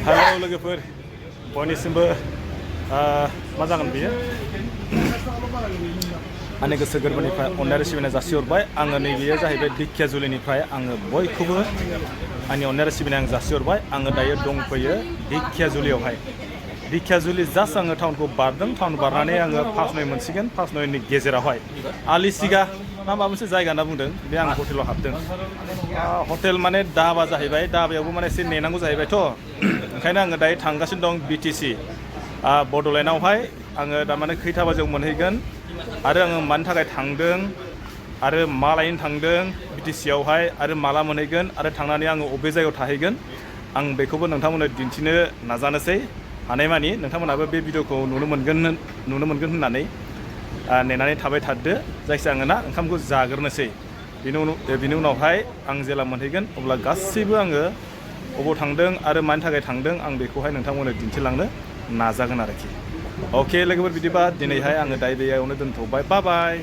hello लोगोफोर बयनिसिमबो मा जागोन बियो आंनि गोसो गोरबोनिफ्राय अननाय सिबिनाय जासिहरबाय आङो नैबेयो जाहैबाय धिकियाजुलिनिफ्राय आङो बयखौबो आंनि अननाय सिबिनाय आं जासिहरबाय आङो दायो दंफैयो धिकियाजुलियावहाय धिकियाजुलि जास्ट आङो टाउनखौ बारदों टाउन बारनानै आङो पास नय मोनसिगोन पास नयनि गेजेरावहाय आलिसिगा मा माबा मोनसे जायगा होनना बुंदों बे आं हटेलाव हाबदों हटेल माने दाबा जाहैबाय दाबायावबो माने एसे नेनांगौ जाहैबायथ' ओंखायनो आङो दायो थांगासिनो दं बिटिसि बड'लेण्डआवहाय आङो दामाने खैथा बाजियाव मोनहैगोन आरो आङो मानि थाखाय थांदों आरो मा लायनो थांदों बिटिसियावहाय आरो माला मोनहैगोन आरो थांनानै आङो अबे जायगायाव थाहैगोन आं बेखौबो नोंथांमोननो दिन्थिनो नाजानोसै हानायमानि नोंथांमोनाबो बे भिडिअखौ नुनो मोनगोन होननानै नेनानै थाबाय थादो जायखिजाया आङो ना ओंखामखौ जाग्रोनोसै बिनि उनावहाय आं जेला मोनहैगोन अब्ला गासैबो आङो अबाव थांदों आरो मानि थाखाय थांदों आं बेखौहाय नोंथांमोननो दिन्थिलांनो नाजागोन आरोखि अके लोगोफोर बिदिबा दिनैहाय आङो दायो बेयावनो दोनथ'बाय बाय